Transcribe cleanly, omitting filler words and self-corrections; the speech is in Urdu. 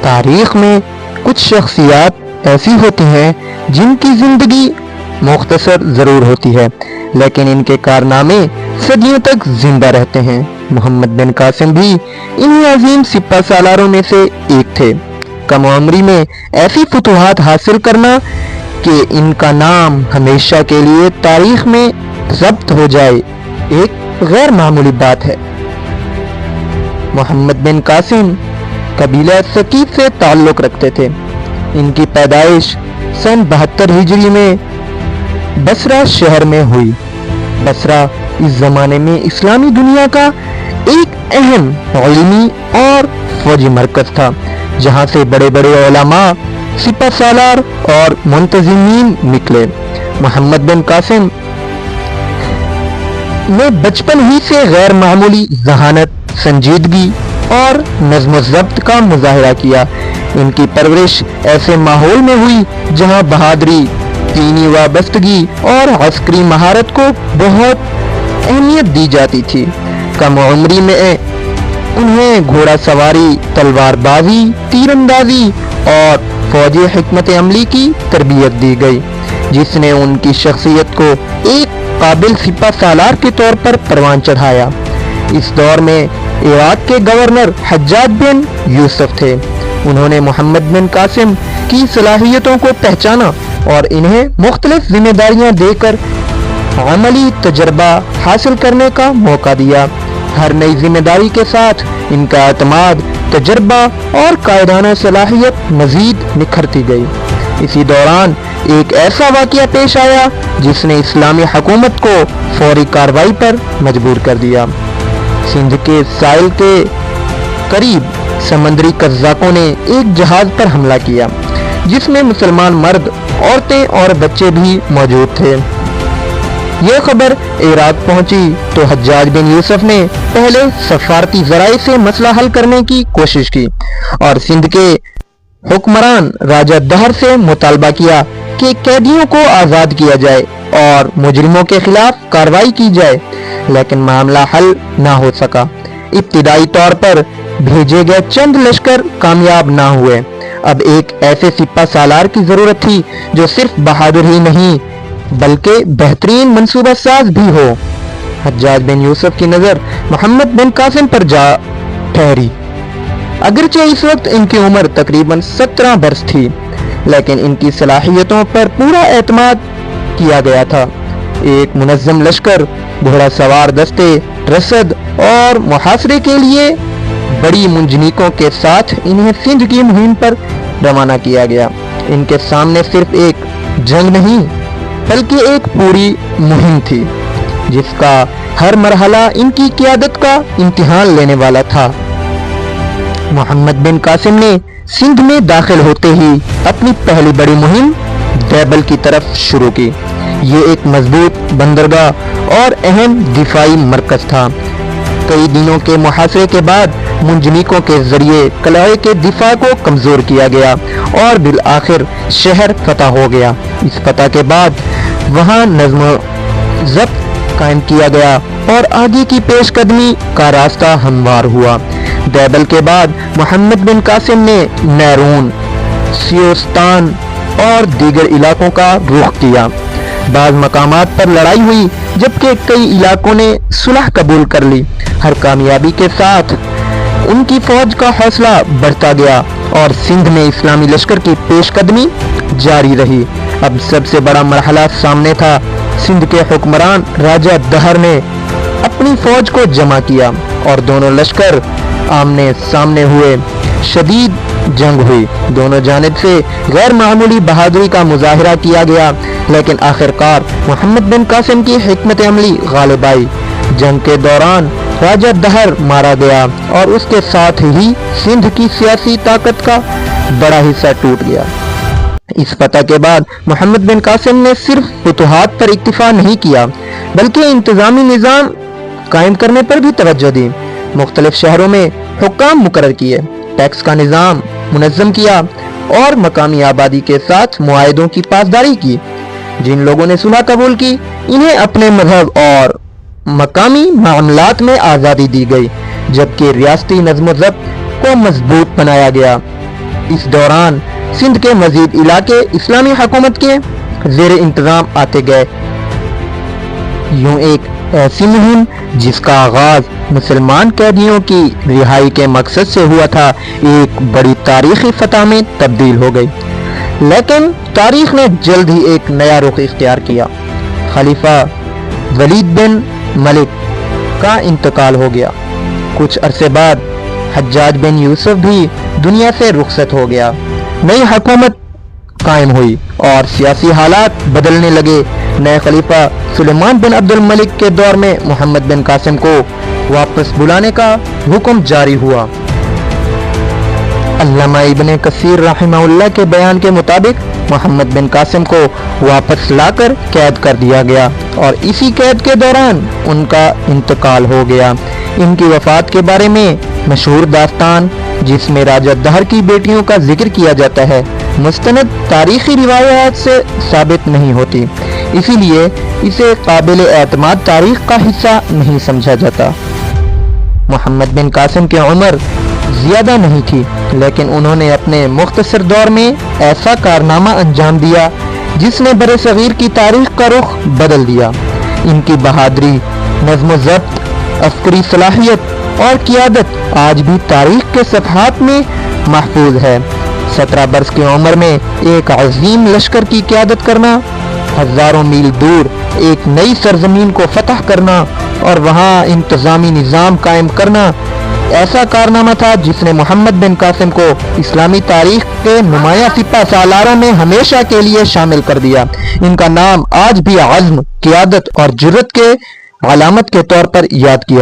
تاریخ میں کچھ شخصیات ایسی ہوتی ہیں جن کی زندگی مختصر ضرور ہوتی ہے لیکن ان کے کارنامے صدیوں تک زندہ رہتے ہیں۔ محمد بن قاسم بھی انہی عظیم سپہ سالاروں میں سے ایک تھے۔ کم عمری میں ایسی فتوحات حاصل کرنا کہ ان کا نام ہمیشہ کے لیے تاریخ میں ضبط ہو جائے ایک غیر معمولی بات ہے۔ محمد بن قاسم قبیلہ ثقیف سے تعلق رکھتے تھے۔ ان کی پیدائش سن 72 ہجری میں بصرہ شہر میں ہوئی۔ بصرہ اس زمانے میں اسلامی دنیا کا ایک اہم علمی اور فوجی مرکز تھا جہاں سے بڑے بڑے علماء، سپہ سالار اور منتظمین نکلے۔ محمد بن قاسم نے بچپن ہی سے غیر معمولی ذہانت، سنجیدگی اور نظم و ضبط کا مظاہرہ کیا۔ ان کی پرورش ایسے ماحول میں ہوئی جہاں بہادری، دینی وابستگی اور عسکری مہارت کو بہت اہمیت دی جاتی تھی۔ کم عمری میں انہیں گھوڑا سواری، تلوار بازی، تیر اندازی اور فوجی حکمت عملی کی تربیت دی گئی جس نے ان کی شخصیت کو ایک قابل سپہ سالار کے طور پر پروان چڑھایا۔ اس دور میں عراق کے گورنر حجاج بن یوسف تھے۔ انہوں نے محمد بن قاسم کی صلاحیتوں کو پہچانا اور انہیں مختلف ذمہ داریاں دے کر عملی تجربہ حاصل کرنے کا موقع دیا۔ ہر نئی ذمہ داری کے ساتھ ان کا اعتماد، تجربہ اور قائدانہ صلاحیت مزید نکھرتی گئی۔ اسی دوران ایک ایسا واقعہ پیش آیا جس نے اسلامی حکومت کو فوری کارروائی پر مجبور کر دیا۔ سندھ کے ساحل کے قریب سمندری قزاقوں نے ایک جہاز پر حملہ کیا جس میں مسلمان مرد، عورتیں اور بچے بھی موجود تھے۔ یہ خبر عراق پہنچی تو حجاج بن یوسف نے پہلے سفارتی ذرائع سے مسئلہ حل کرنے کی کوشش کی اور سندھ کے حکمران راجہ دہر سے مطالبہ کیا کہ قیدیوں کو آزاد کیا جائے اور مجرموں کے خلاف کارروائی کی جائے، لیکن معاملہ حل نہ ہو سکا۔ ابتدائی طور پر بھیجے گئے چند لشکر کامیاب نہ ہوئے۔ اب ایک ایسے سپہ سالار کی ضرورت تھی جو صرف بہادر ہی نہیں بلکہ بہترین منصوبہ ساز بھی ہو۔ حجاج بن یوسف کی نظر محمد بن قاسم پر جا ٹھہری۔ اگرچہ اس وقت ان کی عمر تقریباً 17 برس تھی لیکن ان کی صلاحیتوں پر پورا اعتماد کیا گیا تھا۔ ایک منظم لشکر، گھوڑا سوار دستے، رسد اور محاصرے کے لیے بڑی منجنیقوں کے ساتھ انہیں سندھ کی مہم پر روانہ کیا گیا۔ ان کے سامنے صرف ایک جنگ نہیں بلکہ ایک پوری مہم تھی جس کا ہر مرحلہ ان کی قیادت کا امتحان لینے والا تھا۔ محمد بن قاسم نے سندھ میں داخل ہوتے ہی اپنی پہلی بڑی مہم دیبل کی طرف شروع کی۔ یہ ایک مضبوط بندرگاہ اور اہم دفاعی مرکز تھا۔ کئی دنوں کے محاصرے کے بعد منجنیقوں کے ذریعے قلعے کے دفاع کو کمزور کیا گیا اور بالآخر شہر فتح ہو گیا۔ اس فتح کے بعد وہاں نظم و ضبط قائم کیا گیا اور آگے کی پیش قدمی کا راستہ ہموار ہوا۔ دیبل کے بعد محمد بن قاسم نے نیرون، سیوستان اور دیگر علاقوں کا رخ کیا۔ بعض مقامات پر لڑائی ہوئی جبکہ کئی علاقوں نے صلح قبول کر لی۔ ہر کامیابی کے ساتھ ان کی فوج کا حوصلہ بڑھتا گیا اور سندھ میں اسلامی لشکر کی پیش قدمی جاری رہی۔ اب سب سے بڑا مرحلہ سامنے تھا۔ سندھ کے حکمران راجہ دہر نے اپنی فوج کو جمع کیا اور دونوں لشکر آمنے سامنے ہوئے۔ شدید جنگ ہوئی، دونوں جانب سے غیر معمولی بہادری کا مظاہرہ کیا گیا لیکن آخرکار محمد بن قاسم کی حکمت عملی غالب آئی۔ جنگ کے دوران راجہ دہر مارا گیا اور اس کے ساتھ ہی سندھ کی سیاسی طاقت کا بڑا حصہ ٹوٹ گیا۔ اس فتح کے بعد محمد بن قاسم نے صرف فتوحات پر اکتفا نہیں کیا بلکہ انتظامی نظام قائم کرنے پر بھی توجہ دی۔ مختلف شہروں میں حکام مقرر کیے، ٹیکس کا نظام منظم کیا اور مقامی آبادی کے ساتھ معاہدوں کی پاسداری کی۔ جن لوگوں نے صلح قبول کی انہیں اپنے مذہب اور مقامی معاملات میں آزادی دی گئی جبکہ ریاستی نظم و ضبط کو مضبوط بنایا گیا۔ اس دوران سندھ کے مزید علاقے اسلامی حکومت کے زیر انتظام آتے گئے۔ یوں ایک ایسی مہم جس کا آغاز مسلمان قیدیوں کی رہائی کے مقصد سے ہوا تھا، ایک بڑی تاریخی فتح میں تبدیل ہو گئی۔ لیکن تاریخ نے جلد ہی ایک نیا رخ اختیار کیا۔ خلیفہ ولید بن ملک کا انتقال ہو گیا۔ کچھ عرصے بعد حجاج بن یوسف بھی دنیا سے رخصت ہو گیا۔ نئی حکومت قائم ہوئی اور سیاسی حالات بدلنے لگے۔ نئے خلیفہ سلیمان بن عبد الملک کے دور میں محمد بن قاسم کو واپس بلانے کا حکم جاری ہوا۔ علامہ ابن کثیر رحمہ اللہ کے بیان کے مطابق محمد بن قاسم کو واپس لا کر قید کر دیا گیا اور اسی قید کے دوران ان کا انتقال ہو گیا۔ ان کی وفات کے بارے میں مشہور داستان جس میں راجہ دہر کی بیٹیوں کا ذکر کیا جاتا ہے، مستند تاریخی روایات سے ثابت نہیں ہوتی، اسی لیے اسے قابل اعتماد تاریخ کا حصہ نہیں سمجھا جاتا۔ محمد بن قاسم کی عمر زیادہ نہیں تھی، لیکن انہوں نے اپنے مختصر دور میں ایسا کارنامہ انجام دیا جس نے برِ صغیر کی تاریخ کا رخ بدل دیا۔ ان کی بہادری، نظم و ضبط، عسکری صلاحیت اور قیادت آج بھی تاریخ کے صفحات میں محفوظ ہے۔ 17 برس کی عمر میں ایک عظیم لشکر کی قیادت کرنا، ہزاروں میل دور ایک نئی سرزمین کو فتح کرنا اور وہاں انتظامی نظام قائم کرنا ایسا کارنامہ تھا جس نے محمد بن قاسم کو اسلامی تاریخ کے نمایاں سپہ سالاروں میں ہمیشہ کے لیے شامل کر دیا۔ ان کا نام آج بھی عزم، قیادت اور جرأت کے علامت کے طور پر یاد کیا